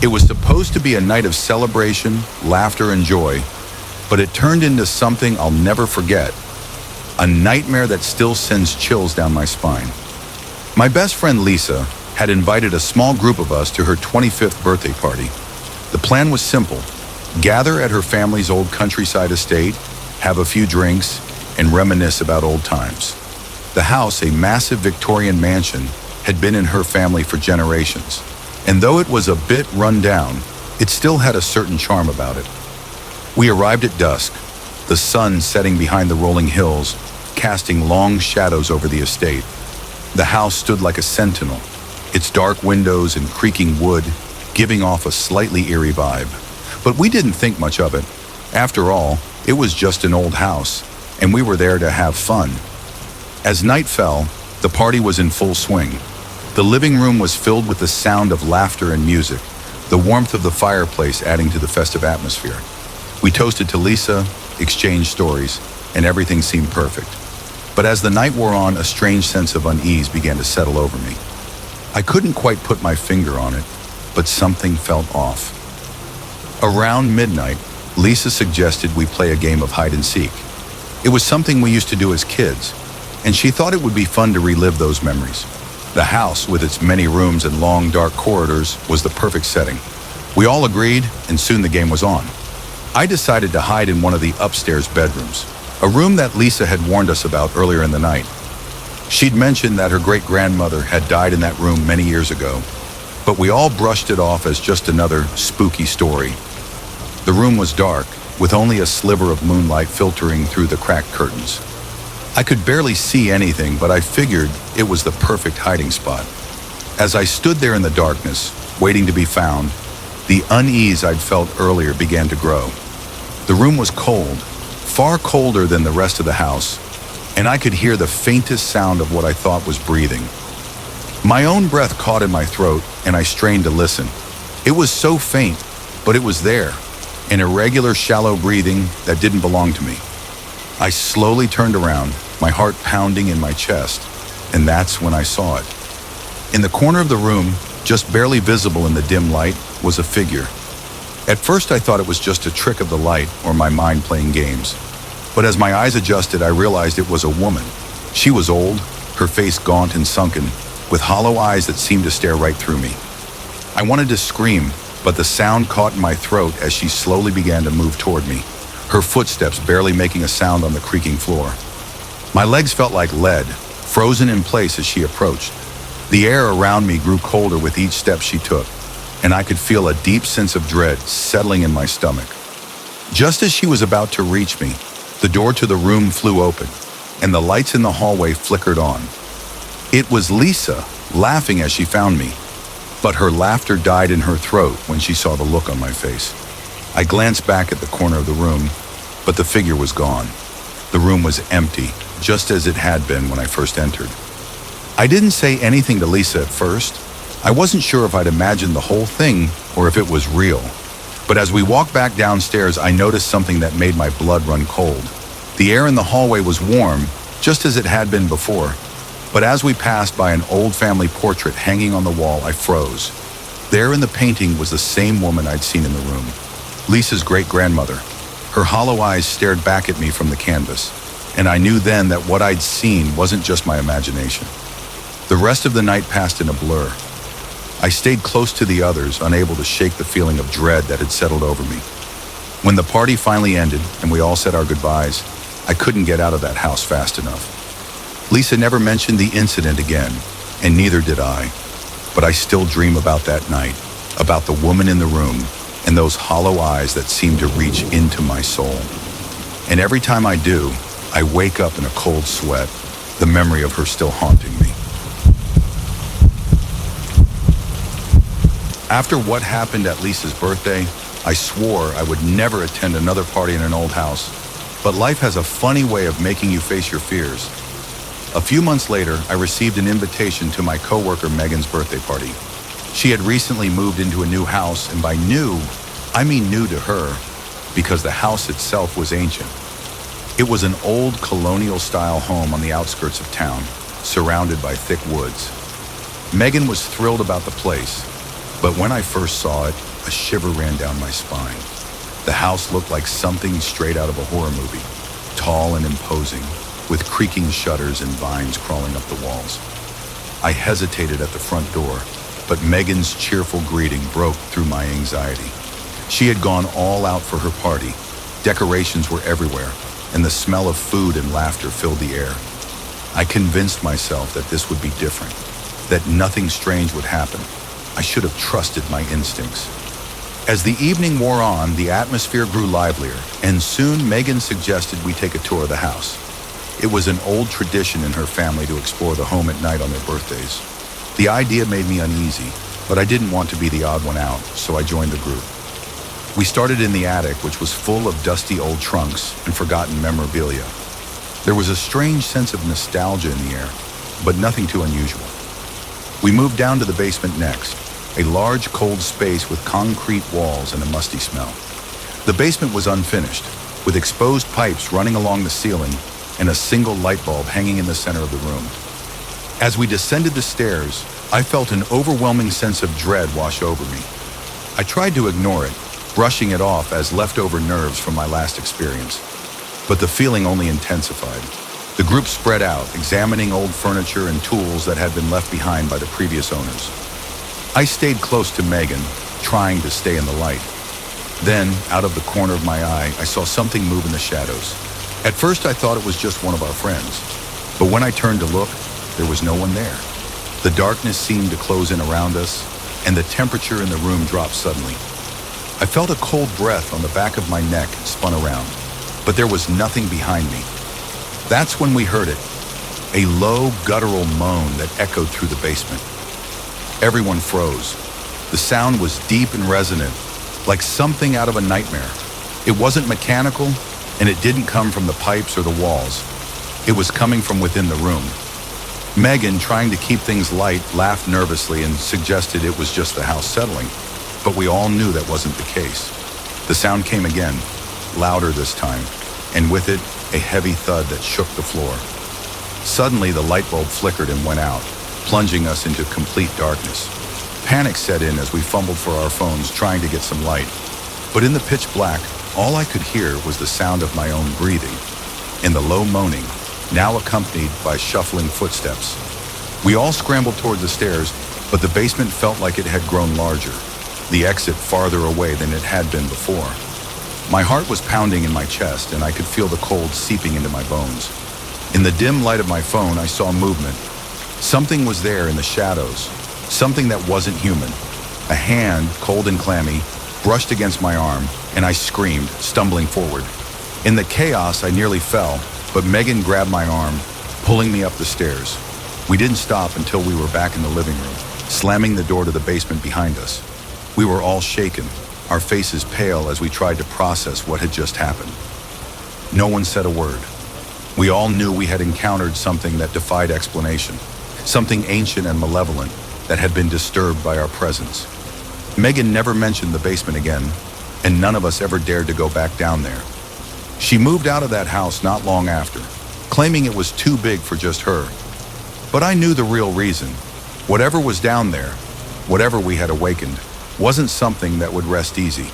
It was supposed to be a night of celebration, laughter, and joy, but it turned into something I'll never forget. A nightmare that still sends chills down my spine. My best friend Lisa had invited a small group of us to her 25th birthday party. The plan was simple: gather at her family's old countryside estate, have a few drinks, and reminisce about old times. The house, a massive Victorian mansion, had been in her family for generations, and though it was a bit run down, it still had a certain charm about it. We arrived at dusk, the sun setting behind the rolling hills, casting long shadows over the estate. The house stood like a sentinel, its dark windows and creaking wood giving off a slightly eerie vibe. But we didn't think much of it. After all, it was just an old house, and we were there to have fun. As night fell, the party was in full swing. The living room was filled with the sound of laughter and music, the warmth of the fireplace adding to the festive atmosphere. We toasted to Lisa, exchanged stories, and everything seemed perfect. But as the night wore on, a strange sense of unease began to settle over me. I couldn't quite put my finger on it, but something felt off. Around midnight, Lisa suggested we play a game of hide and seek. It was something we used to do as kids, and she thought it would be fun to relive those memories. The house, with its many rooms and long, dark corridors, was the perfect setting. We all agreed, and soon the game was on. I decided to hide in one of the upstairs bedrooms, a room that Lisa had warned us about earlier in the night. She'd mentioned that her great-grandmother had died in that room many years ago, but we all brushed it off as just another spooky story. The room was dark, with only a sliver of moonlight filtering through the cracked curtains. I could barely see anything, but I figured it was the perfect hiding spot. As I stood there in the darkness, waiting to be found, the unease I'd felt earlier began to grow. The room was cold, far colder than the rest of the house, and I could hear the faintest sound of what I thought was breathing. My own breath caught in my throat, and I strained to listen. It was so faint, but it was there, an irregular, shallow breathing that didn't belong to me. I slowly turned around, my heart pounding in my chest, and that's when I saw it. In the corner of the room, just barely visible in the dim light, was a figure. At first I thought it was just a trick of the light or my mind playing games. But as my eyes adjusted, I realized it was a woman. She was old, her face gaunt and sunken, with hollow eyes that seemed to stare right through me. I wanted to scream, but the sound caught in my throat as she slowly began to move toward me, her footsteps barely making a sound on the creaking floor. My legs felt like lead, frozen in place as she approached. The air around me grew colder with each step she took, and I could feel a deep sense of dread settling in my stomach. Just as she was about to reach me, the door to the room flew open, and the lights in the hallway flickered on. It was Lisa, laughing as she found me, but her laughter died in her throat when she saw the look on my face. I glanced back at the corner of the room, but the figure was gone. The room was empty, just as it had been when I first entered. I didn't say anything to Lisa at first. I wasn't sure if I'd imagined the whole thing or if it was real. But as we walked back downstairs, I noticed something that made my blood run cold. The air in the hallway was warm, just as it had been before. But as we passed by an old family portrait hanging on the wall, I froze. There in the painting was the same woman I'd seen in the room, Lisa's great-grandmother. Her hollow eyes stared back at me from the canvas, and I knew then that what I'd seen wasn't just my imagination. The rest of the night passed in a blur. I stayed close to the others, unable to shake the feeling of dread that had settled over me. When the party finally ended and we all said our goodbyes, I couldn't get out of that house fast enough. Lisa never mentioned the incident again, and neither did I. But I still dream about that night, about the woman in the room, and those hollow eyes that seemed to reach into my soul. And every time I do, I wake up in a cold sweat, the memory of her still haunting me. After what happened at Lisa's birthday, I swore I would never attend another party in an old house. But life has a funny way of making you face your fears. A few months later, I received an invitation to my coworker Megan's birthday party. She had recently moved into a new house, and by new, I mean new to her, because the house itself was ancient. It was an old colonial-style home on the outskirts of town, surrounded by thick woods. Megan was thrilled about the place, but when I first saw it, a shiver ran down my spine. The house looked like something straight out of a horror movie, tall and imposing, with creaking shutters and vines crawling up the walls. I hesitated at the front door, but Megan's cheerful greeting broke through my anxiety. She had gone all out for her party. Decorations were everywhere, and the smell of food and laughter filled the air. I convinced myself that this would be different, that nothing strange would happen. I should have trusted my instincts. As the evening wore on, the atmosphere grew livelier, and soon Megan suggested we take a tour of the house. It was an old tradition in her family to explore the home at night on their birthdays. The idea made me uneasy, but I didn't want to be the odd one out, so I joined the group. We started in the attic, which was full of dusty old trunks and forgotten memorabilia. There was a strange sense of nostalgia in the air, but nothing too unusual. We moved down to the basement next, a large cold space with concrete walls and a musty smell. The basement was unfinished, with exposed pipes running along the ceiling and a single light bulb hanging in the center of the room. As we descended the stairs, I felt an overwhelming sense of dread wash over me. I tried to ignore it, brushing it off as leftover nerves from my last experience. But the feeling only intensified. The group spread out, examining old furniture and tools that had been left behind by the previous owners. I stayed close to Megan, trying to stay in the light. Then, out of the corner of my eye, I saw something move in the shadows. At first, I thought it was just one of our friends. But when I turned to look, there was no one there. The darkness seemed to close in around us, and the temperature in the room dropped suddenly. I felt a cold breath on the back of my neck and spun around, but there was nothing behind me. That's when we heard it, a low, guttural moan that echoed through the basement. Everyone froze. The sound was deep and resonant, like something out of a nightmare. It wasn't mechanical, and it didn't come from the pipes or the walls. It was coming from within the room. Megan, trying to keep things light, laughed nervously and suggested it was just the house settling, but we all knew that wasn't the case. The sound came again, louder this time, and with it, a heavy thud that shook the floor. Suddenly, the light bulb flickered and went out, plunging us into complete darkness. Panic set in as we fumbled for our phones, trying to get some light. But in the pitch black, all I could hear was the sound of my own breathing, and the low moaning, now accompanied by shuffling footsteps. We all scrambled toward the stairs, but the basement felt like it had grown larger, the exit farther away than it had been before. My heart was pounding in my chest, and I could feel the cold seeping into my bones. In the dim light of my phone, I saw movement. Something was there in the shadows, something that wasn't human. A hand, cold and clammy, brushed against my arm, and I screamed, stumbling forward. In the chaos, I nearly fell, but Megan grabbed my arm, pulling me up the stairs. We didn't stop until we were back in the living room, slamming the door to the basement behind us. We were all shaken, our faces pale as we tried to process what had just happened. No one said a word. We all knew we had encountered something that defied explanation, something ancient and malevolent that had been disturbed by our presence. Megan never mentioned the basement again, and none of us ever dared to go back down there. She moved out of that house not long after, claiming it was too big for just her. But I knew the real reason. Whatever was down there, whatever we had awakened, wasn't something that would rest easy.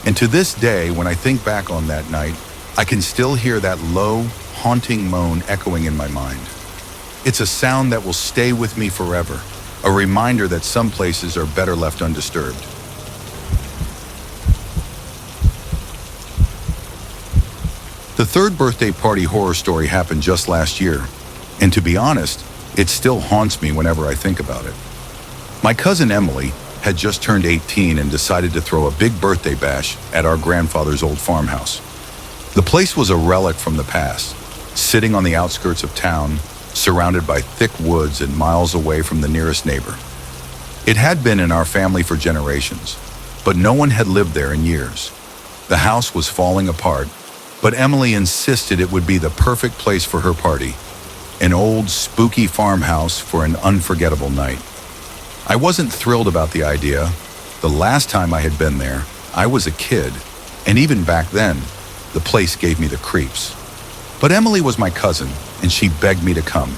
And to this day, when I think back on that night, I can still hear that low, haunting moan echoing in my mind. It's a sound that will stay with me forever, a reminder that some places are better left undisturbed. The third birthday party horror story happened just last year, and to be honest, it still haunts me whenever I think about it. My cousin Emily had just turned 18 and decided to throw a big birthday bash at our grandfather's old farmhouse. The place was a relic from the past, sitting on the outskirts of town, surrounded by thick woods and miles away from the nearest neighbor. It had been in our family for generations, but no one had lived there in years. The house was falling apart, but Emily insisted it would be the perfect place for her party, an old, spooky farmhouse for an unforgettable night. I wasn't thrilled about the idea. The last time I had been there, I was a kid, and even back then, the place gave me the creeps. But Emily was my cousin, and she begged me to come,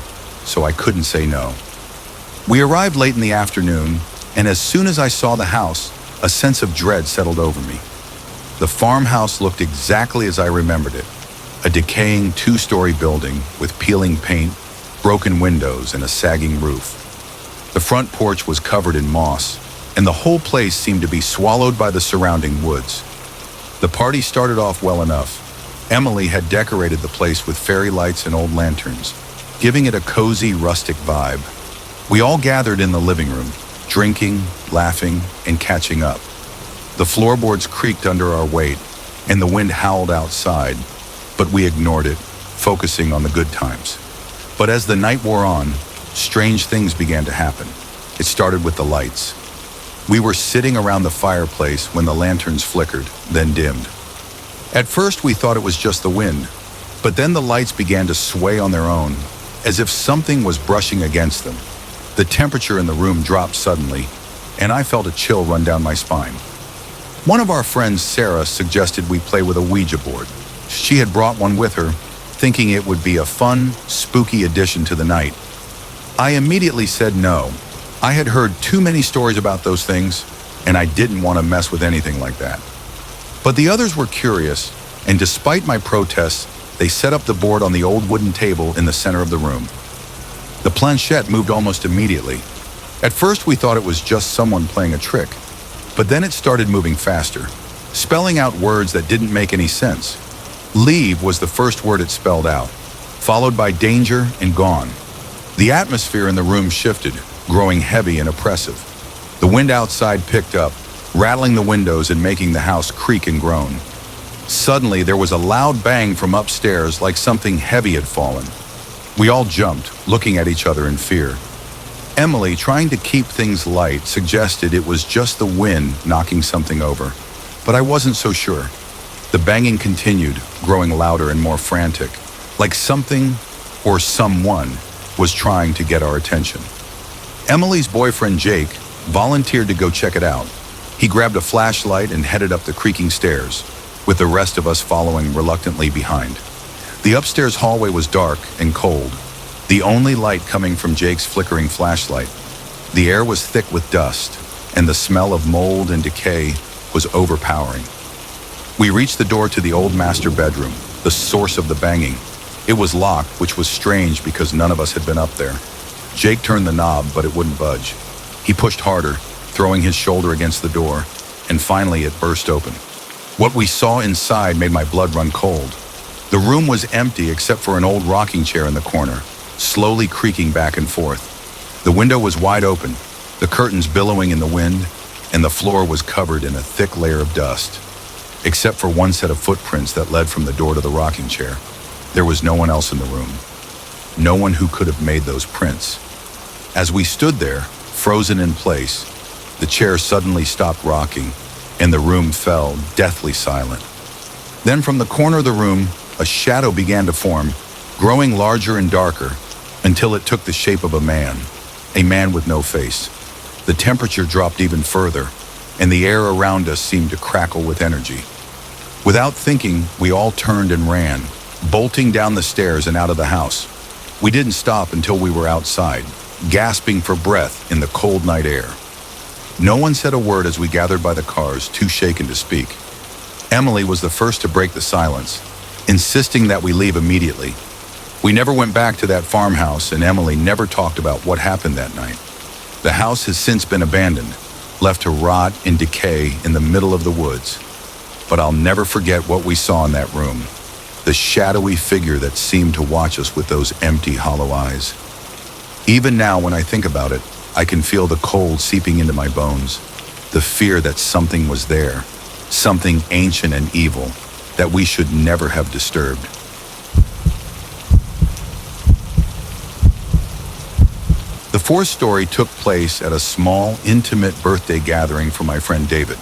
so I couldn't say no. We arrived late in the afternoon, and as soon as I saw the house, a sense of dread settled over me. The farmhouse looked exactly as I remembered it, a decaying two-story building with peeling paint, broken windows, and a sagging roof. The front porch was covered in moss, and the whole place seemed to be swallowed by the surrounding woods. The party started off well enough. Emily had decorated the place with fairy lights and old lanterns, giving it a cozy, rustic vibe. We all gathered in the living room, drinking, laughing, and catching up. The floorboards creaked under our weight, and the wind howled outside, but we ignored it, focusing on the good times. But as the night wore on, strange things began to happen. It started with the lights. We were sitting around the fireplace when the lanterns flickered, then dimmed. At first, we thought it was just the wind, but then the lights began to sway on their own, as if something was brushing against them. The temperature in the room dropped suddenly, and I felt a chill run down my spine. One of our friends, Sarah, suggested we play with a Ouija board. She had brought one with her, thinking it would be a fun, spooky addition to the night. I immediately said no. I had heard too many stories about those things, and I didn't want to mess with anything like that. But the others were curious, and despite my protests, they set up the board on the old wooden table in the center of the room. The planchette moved almost immediately. At first, we thought it was just someone playing a trick, but then it started moving faster, spelling out words that didn't make any sense. Leave was the first word it spelled out, followed by danger and gone. The atmosphere in the room shifted, growing heavy and oppressive. The wind outside picked up, rattling the windows and making the house creak and groan. Suddenly, there was a loud bang from upstairs, like something heavy had fallen. We all jumped, looking at each other in fear. Emily, trying to keep things light, suggested it was just the wind knocking something over, but I wasn't so sure. The banging continued, growing louder and more frantic, like something or someone was trying to get our attention. Emily's boyfriend, Jake, volunteered to go check it out. He grabbed a flashlight and headed up the creaking stairs, with the rest of us following reluctantly behind. The upstairs hallway was dark and cold, the only light coming from Jake's flickering flashlight. The air was thick with dust, and the smell of mold and decay was overpowering. We reached the door to the old master bedroom, the source of the banging. It was locked, which was strange because none of us had been up there. Jake turned the knob, but it wouldn't budge. He pushed harder, throwing his shoulder against the door, and finally it burst open. What we saw inside made my blood run cold. The room was empty except for an old rocking chair in the corner, slowly creaking back and forth. The window was wide open, the curtains billowing in the wind, and the floor was covered in a thick layer of dust. Except for one set of footprints that led from the door to the rocking chair, there was no one else in the room. No one who could have made those prints. As we stood there, frozen in place, the chair suddenly stopped rocking, and the room fell deathly silent. Then from the corner of the room, a shadow began to form, growing larger and darker, until it took the shape of a man with no face. The temperature dropped even further, and the air around us seemed to crackle with energy. Without thinking, we all turned and ran, bolting down the stairs and out of the house. We didn't stop until we were outside, gasping for breath in the cold night air. No one said a word as we gathered by the cars, too shaken to speak. Emily was the first to break the silence, insisting that we leave immediately. We never went back to that farmhouse, and Emily never talked about what happened that night. The house has since been abandoned, left to rot and decay in the middle of the woods. But I'll never forget what we saw in that room, the shadowy figure that seemed to watch us with those empty, hollow eyes. Even now, when I think about it, I can feel the cold seeping into my bones, the fear that something was there, something ancient and evil that we should never have disturbed. The fourth story took place at a small, intimate birthday gathering for my friend David.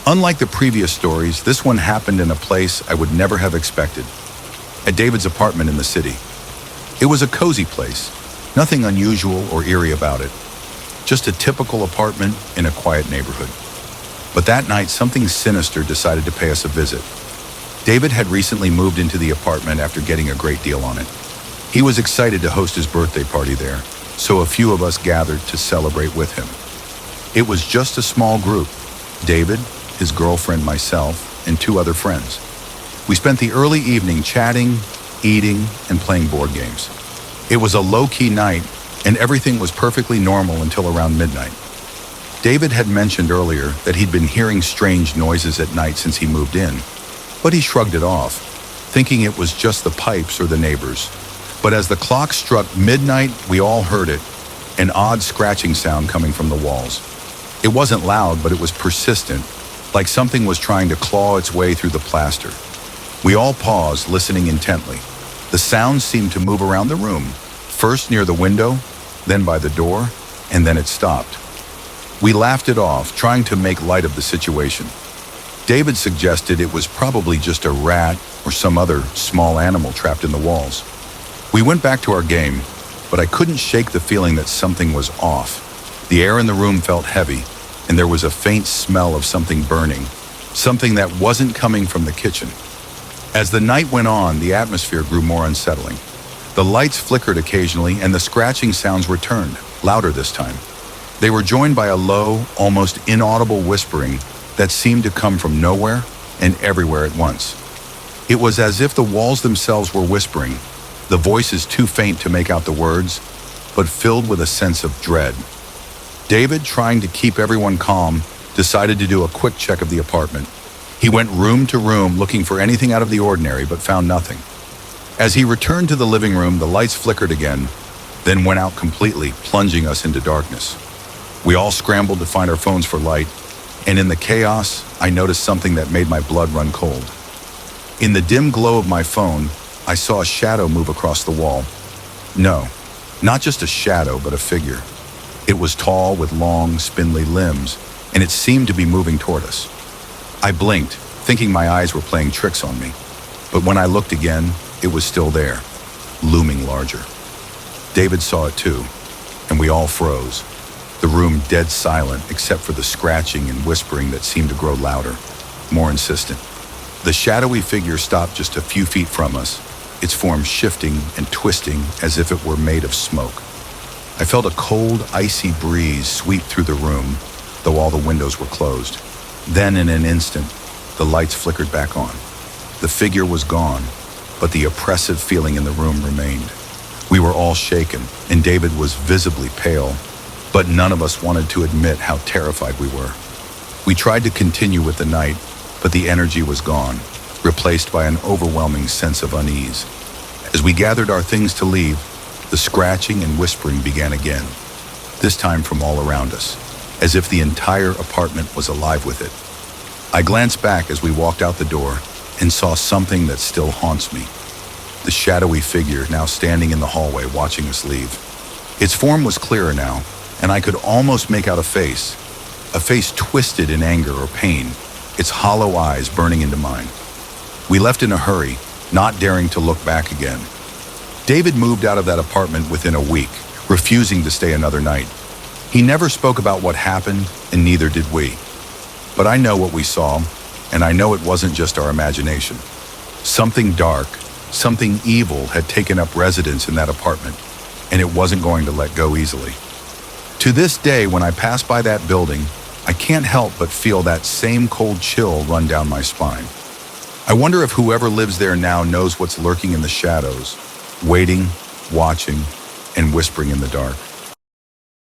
Unlike the previous stories, this one happened in a place I would never have expected, at David's apartment in the city. It was a cozy place, nothing unusual or eerie about it, just a typical apartment in a quiet neighborhood. But that night, something sinister decided to pay us a visit. David had recently moved into the apartment after getting a great deal on it. He was excited to host his birthday party there, so a few of us gathered to celebrate with him. It was just a small group, David, his girlfriend, myself, and two other friends. We spent the early evening chatting, eating, and playing board games. It was a low-key night, and everything was perfectly normal until around midnight. David had mentioned earlier that he'd been hearing strange noises at night since he moved in, but he shrugged it off, thinking it was just the pipes or the neighbors. But as the clock struck midnight, we all heard it, an odd scratching sound coming from the walls. It wasn't loud, but it was persistent, like something was trying to claw its way through the plaster. We all paused, listening intently. The sound seemed to move around the room, first near the window, then by the door, and then it stopped. We laughed it off, trying to make light of the situation. David suggested it was probably just a rat or some other small animal trapped in the walls. We went back to our game, but I couldn't shake the feeling that something was off. The air in the room felt heavy, and there was a faint smell of something burning, something that wasn't coming from the kitchen. As the night went on, the atmosphere grew more unsettling. The lights flickered occasionally, and the scratching sounds returned, louder this time. They were joined by a low, almost inaudible whispering that seemed to come from nowhere and everywhere at once. It was as if the walls themselves were whispering, the voices too faint to make out the words, but filled with a sense of dread. David, trying to keep everyone calm, decided to do a quick check of the apartment. He went room to room looking for anything out of the ordinary, but found nothing. As he returned to the living room, the lights flickered again, then went out completely, plunging us into darkness. We all scrambled to find our phones for light, and in the chaos, I noticed something that made my blood run cold. In the dim glow of my phone, I saw a shadow move across the wall. No, not just a shadow, but a figure. It was tall with long, spindly limbs, and it seemed to be moving toward us. I blinked, thinking my eyes were playing tricks on me. But when I looked again, it was still there, looming larger. David saw it too, and we all froze, the room dead silent except for the scratching and whispering that seemed to grow louder, more insistent. The shadowy figure stopped just a few feet from us, its form shifting and twisting as if it were made of smoke. I felt a cold, icy breeze sweep through the room, though all the windows were closed. Then, in an instant, the lights flickered back on. The figure was gone, but the oppressive feeling in the room remained. We were all shaken, and David was visibly pale, but none of us wanted to admit how terrified we were. We tried to continue with the night, but the energy was gone, replaced by an overwhelming sense of unease. As we gathered our things to leave, the scratching and whispering began again, this time from all around us, as if the entire apartment was alive with it. I glanced back as we walked out the door and saw something that still haunts me. The shadowy figure now standing in the hallway watching us leave. Its form was clearer now, and I could almost make out a face twisted in anger or pain, its hollow eyes burning into mine. We left in a hurry, not daring to look back again. David moved out of that apartment within a week, refusing to stay another night. He never spoke about what happened, and neither did we. But I know what we saw, and I know it wasn't just our imagination. Something dark, something evil had taken up residence in that apartment, and it wasn't going to let go easily. To this day, when I pass by that building, I can't help but feel that same cold chill run down my spine. I wonder if whoever lives there now knows what's lurking in the shadows, waiting, watching, and whispering in the dark.